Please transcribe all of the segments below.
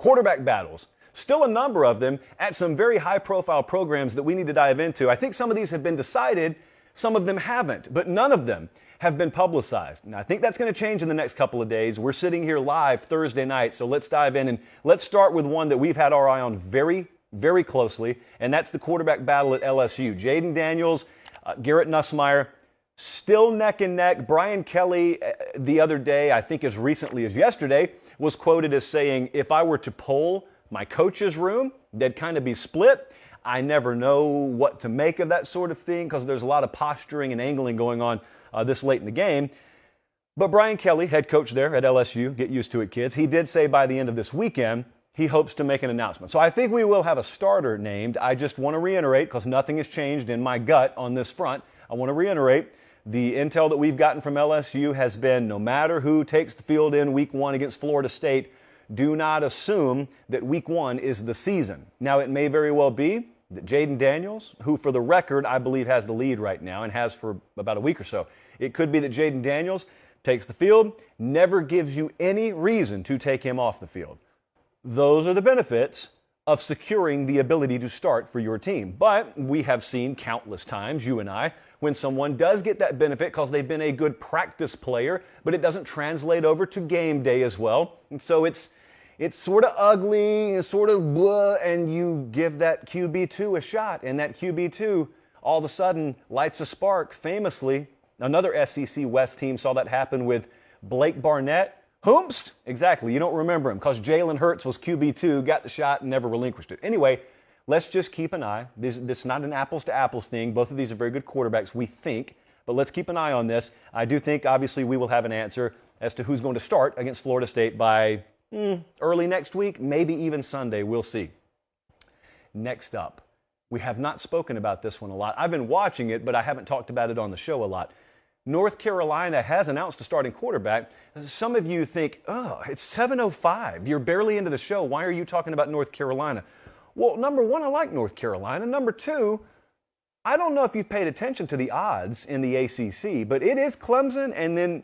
quarterback battles. Still a number of them at some very high-profile programs that we need to dive into. I think some of these have been decided, some of them haven't, but none of them have been publicized. And I think that's going to change in the next couple of days. We're sitting here live Thursday night, so let's dive in and let's start with one that we've had our eye on very, very closely, and that's the quarterback battle at LSU. Jayden Daniels, Garrett Nussmeier, still neck and neck. Brian Kelly the other day, I think as recently as yesterday, was quoted as saying, if I were to poll my coach's room, they'd kind of be split. I never know what to make of that sort of thing because there's a lot of posturing and angling going on this late in the game. But Brian Kelly, head coach there at LSU, get used to it, kids, he did say by the end of this weekend, he hopes to make an announcement. So I think we will have a starter named. I just want to reiterate, because nothing has changed in my gut on this front, I want to reiterate the intel that we've gotten from LSU has been no matter who takes the field in week 1 against Florida State, do not assume that week 1 is the season. Now, it may very well be that Jayden Daniels, who for the record I believe has the lead right now and has for about a week or so, it could be that Jayden Daniels takes the field, never gives you any reason to take him off the field. Those are the benefits of securing the ability to start for your team. But we have seen countless times, you and I, when someone does get that benefit because they've been a good practice player, but it doesn't translate over to game day as well. And so it's sort of ugly, it's sort of blah, and you give that QB2 a shot, and that QB2 all of a sudden lights a spark. Famously, another SEC West team saw that happen with Blake Barnett. Whomst? Exactly. You don't remember him because Jalen Hurts was QB2, got the shot, and never relinquished it. Anyway, let's just keep an eye. This is not an apples-to-apples thing. Both of these are very good quarterbacks, we think, but let's keep an eye on this. I do think, obviously, we will have an answer as to who's going to start against Florida State by early next week, maybe even Sunday. We'll see. Next up, we have not spoken about this one a lot. I've been watching it, but I haven't talked about it on the show a lot. North Carolina has announced a starting quarterback. Some of you think, oh, it's 7:05. You're barely into the show. Why are you talking about North Carolina? Well, number one, I like North Carolina. Number two, I don't know if you've paid attention to the odds in the ACC, but it is Clemson, and then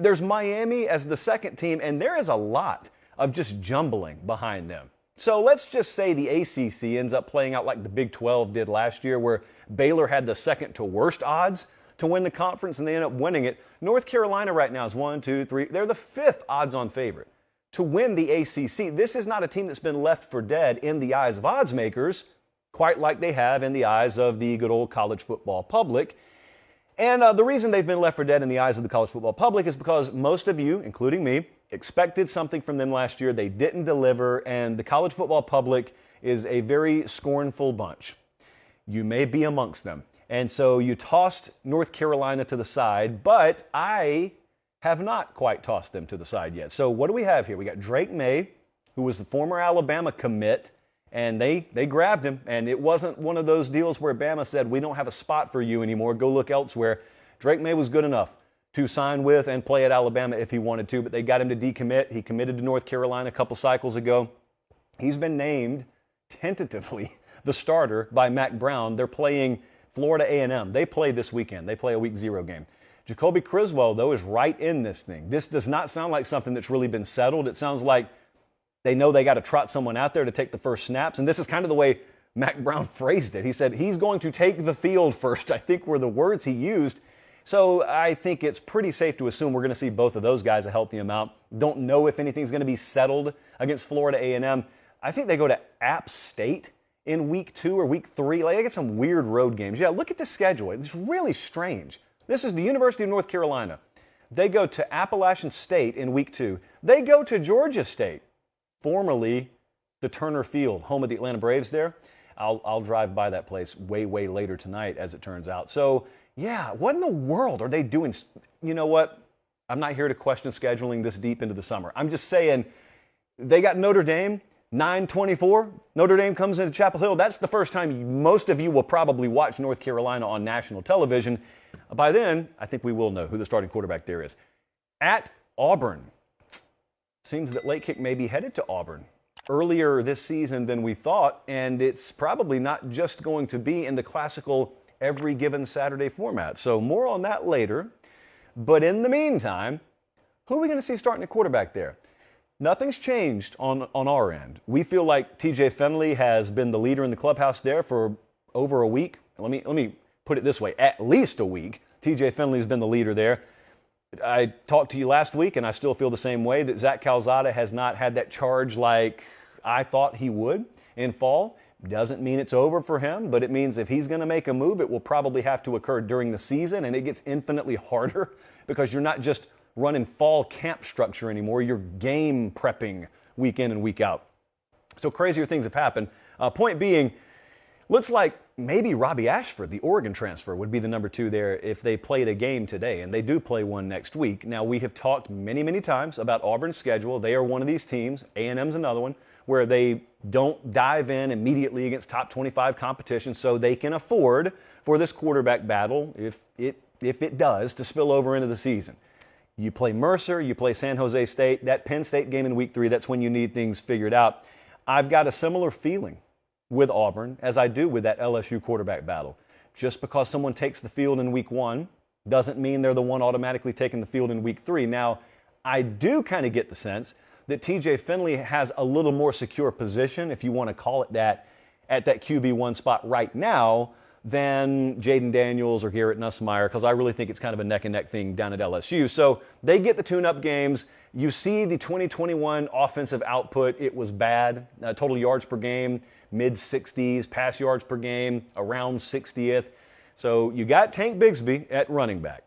there's Miami as the second team, and there is a lot of just jumbling behind them. So let's just say the ACC ends up playing out like the Big 12 did last year, where Baylor had the second to worst odds to win the conference, and they end up winning it. North Carolina right now is 1, 2, 3. They're the 5th odds-on favorite to win the ACC. This is not a team that's been left for dead in the eyes of odds makers, quite like they have in the eyes of the good old college football public. And the reason they've been left for dead in the eyes of the college football public is because most of you, including me, expected something from them last year. They didn't deliver, and the college football public is a very scornful bunch. You may be amongst them. And so you tossed North Carolina to the side, but I have not quite tossed them to the side yet. So what do we have here? We got Drake May, who was the former Alabama commit, and they grabbed him. And it wasn't one of those deals where Bama said, we don't have a spot for you anymore, go look elsewhere. Drake May was good enough to sign with and play at Alabama if he wanted to, but they got him to decommit. He committed to North Carolina a couple cycles ago. He's been named tentatively the starter by Mac Brown. They're playing Florida A&M. They play this weekend. They play a Week 0 game. Jacoby Criswell, though, is right in this thing. This does not sound like something that's really been settled. It sounds like they know they got to trot someone out there to take the first snaps, and this is kind of the way Mac Brown phrased it. He said he's going to take the field first, I think were the words he used. So I think it's pretty safe to assume we're going to see both of those guys a healthy amount. Don't know if anything's going to be settled against Florida A&M. I think they go to App State in week 2 or week 3. Like, they get some weird road games. Yeah, look at the schedule. It's really strange. This is the University of North Carolina. They go to Appalachian State in week 2. They go to Georgia State, formerly the Turner Field, home of the Atlanta Braves there. I'll drive by that place way, way later tonight, as it turns out. So, yeah, what in the world are they doing? You know what? I'm not here to question scheduling this deep into the summer. I'm just saying they got Notre Dame, 9:24. Notre Dame comes into Chapel Hill. That's the first time most of you will probably watch North Carolina on national television. By then, I think we will know who the starting quarterback there is. At Auburn. Seems that Late Kick may be headed to Auburn earlier this season than we thought, and it's probably not just going to be in the classical every given Saturday format. So more on that later. But in the meantime, who are we going to see starting at quarterback there? Nothing's changed on our end. We feel like TJ Finley has been the leader in the clubhouse there for over a week. Let me put it this way, at least a week. TJ Finley's been the leader there. I talked to you last week, and I still feel the same way, that Zach Calzada has not had that charge like I thought he would in fall. Doesn't mean it's over for him, but it means if he's going to make a move, it will probably have to occur during the season, and it gets infinitely harder because you're not just running fall camp structure anymore. You're game prepping week in and week out. So crazier things have happened. Point being, looks like maybe Robbie Ashford, the Oregon transfer, would be the number 2 there if they played a game today, and they do play one next week. Now, we have talked many, many times about Auburn's schedule. They are one of these teams, A&M's another one, where they don't dive in immediately against top 25 competition, so they can afford for this quarterback battle, if it does, to spill over into the season. You play Mercer, you play San Jose State, that Penn State game in week 3, that's when you need things figured out. I've got a similar feeling with Auburn as I do with that LSU quarterback battle. Just because someone takes the field in week 1 doesn't mean they're the one automatically taking the field in week 3. Now, I do kind of get the sense that TJ Finley has a little more secure position, if you want to call it that, at that QB1 spot right now than Jaden Daniels or Garrett Nussmeier, because I really think it's kind of a neck-and-neck thing down at LSU. So they get the tune-up games. You see the 2021 offensive output. It was bad. Total yards per game, mid-60s. Pass yards per game, around 60th. So you got Tank Bigsby at running back.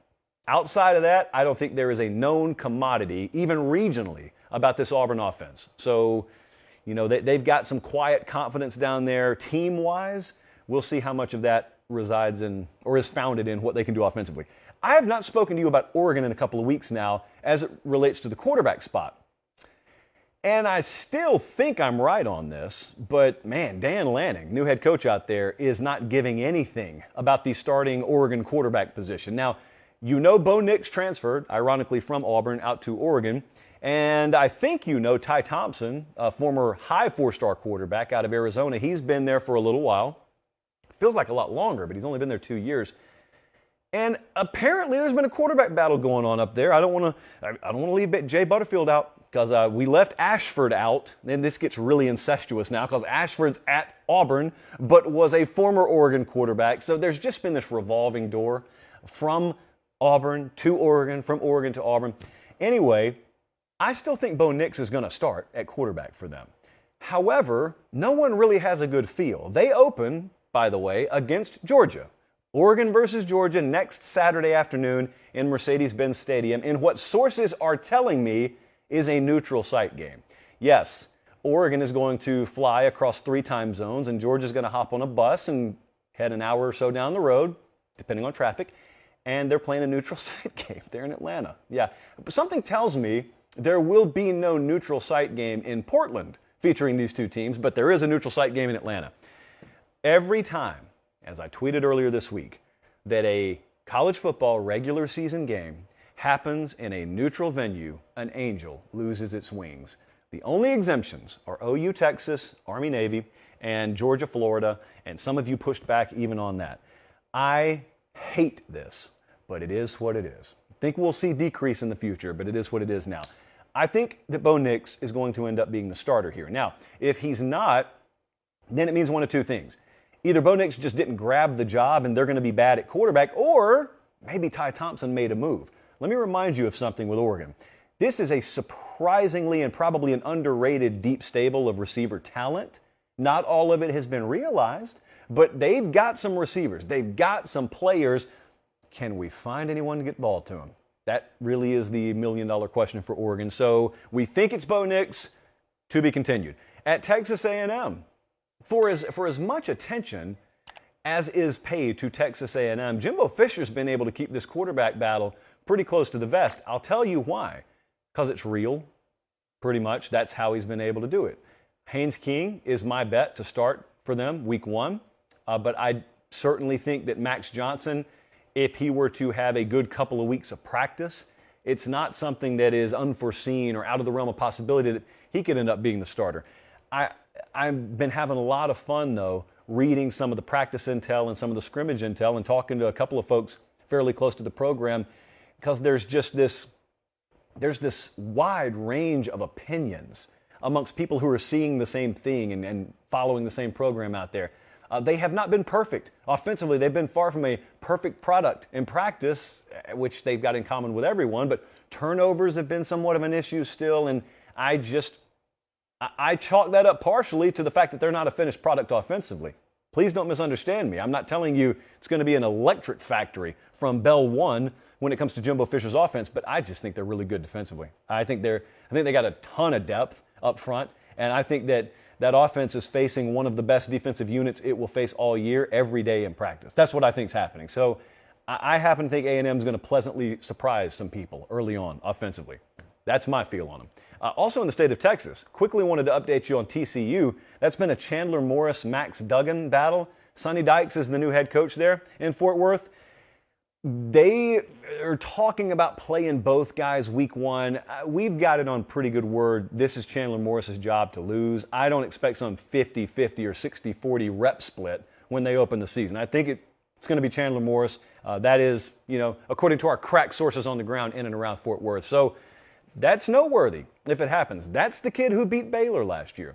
Outside of that, I don't think there is a known commodity, even regionally, about this Auburn offense. So, you know, they've got some quiet confidence down there team-wise. We'll see how much of that resides in or is founded in what they can do offensively. I have not spoken to you about Oregon in a couple of weeks now as it relates to the quarterback spot. And I still think I'm right on this, but man, Dan Lanning, new head coach out there, is not giving anything about the starting Oregon quarterback position. Now, you know Bo Nix transferred, ironically, from Auburn out to Oregon. And I think you know Ty Thompson, a former high 4-star quarterback out of Arizona. He's been there for a little while. Feels like a lot longer, but he's only been there 2 years. And apparently there's been a quarterback battle going on up there. I don't want to leave Jay Butterfield out because we left Ashford out. And this gets really incestuous now because Ashford's at Auburn, but was a former Oregon quarterback. So there's just been this revolving door from Auburn to Oregon, from Oregon to Auburn. Anyway, I still think Bo Nix is going to start at quarterback for them. However, no one really has a good feel. They open, by the way, against Georgia. Oregon versus Georgia next Saturday afternoon in Mercedes-Benz Stadium in what sources are telling me is a neutral site game. Yes, Oregon is going to fly across 3 time zones, and Georgia's going to hop on a bus and head an hour or so down the road, depending on traffic, and they're playing a neutral site game. They're in Atlanta. Yeah, but something tells me there will be no neutral site game in Portland featuring these 2 teams, but there is a neutral site game in Atlanta. Every time, as I tweeted earlier this week, that a college football regular season game happens in a neutral venue, an angel loses its wings. The only exemptions are OU Texas, Army Navy, and Georgia Florida, and some of you pushed back even on that. I hate this, but it is what it is. I think we'll see decrease in the future, but it is what it is now. I think that Bo Nix is going to end up being the starter here. Now, if he's not, then it means one of 2 things. Either Bo Nix just didn't grab the job and they're going to be bad at quarterback, or maybe Ty Thompson made a move. Let me remind you of something with Oregon. This is a surprisingly and probably an underrated deep stable of receiver talent. Not all of it has been realized, but they've got some receivers. They've got some players. Can we find anyone to get ball to them? That really is the million-dollar question for Oregon. So we think it's Bo Nix, to be continued. At Texas A&M, for as much attention as is paid to Texas A&M, Jimbo Fisher's been able to keep this quarterback battle pretty close to the vest. I'll tell you why. Because it's real. Pretty much, that's how he's been able to do it. Haynes King is my bet to start for them week 1. But I certainly think that Max Johnson, if he were to have a good couple of weeks of practice, it's not something that is unforeseen or out of the realm of possibility that he could end up being the starter. I've been having a lot of fun, though, reading some of the practice intel and some of the scrimmage intel and talking to a couple of folks fairly close to the program, because there's just this there's this wide range of opinions amongst people who are seeing the same thing and following the same program out there. They have not been perfect. Offensively, they've been far from a perfect product in practice, which they've got in common with everyone, but turnovers have been somewhat of an issue still, and I chalk that up partially to the fact that they're not a finished product offensively. Please don't misunderstand me. I'm not telling you it's going to be an electric factory from Bell 1 when it comes to Jimbo Fisher's offense, but I just think they're really good defensively. I think they got a ton of depth up front, and I think that offense is facing one of the best defensive units it will face all year, every day in practice. That's what I think is happening. So I happen to think A&M is going to pleasantly surprise some people early on offensively. That's my feel on them. Also in the state of Texas, quickly wanted to update you on TCU. That's been a Chandler Morris, Max Duggan battle. Sonny Dykes is the new head coach there in Fort Worth. They are talking about playing both guys week 1. We've got it on pretty good word. This is Chandler Morris's job to lose. I don't expect some 50-50 or 60-40 rep split when they open the season. I think it's going to be Chandler Morris. That is, according to our crack sources on the ground in and around Fort Worth. So that's noteworthy if it happens. That's the kid who beat Baylor last year.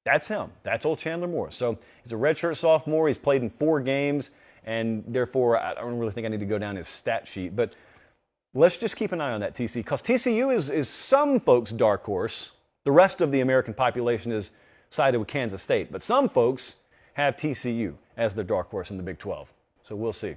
That's him. That's old Chandler Morris. So he's a redshirt sophomore. He's played in 4 games. And therefore, I don't really think I need to go down his stat sheet. But let's just keep an eye on that TCU, because TCU is some folks' dark horse. The rest of the American population is sided with Kansas State. But some folks have TCU as their dark horse in the Big 12. So we'll see.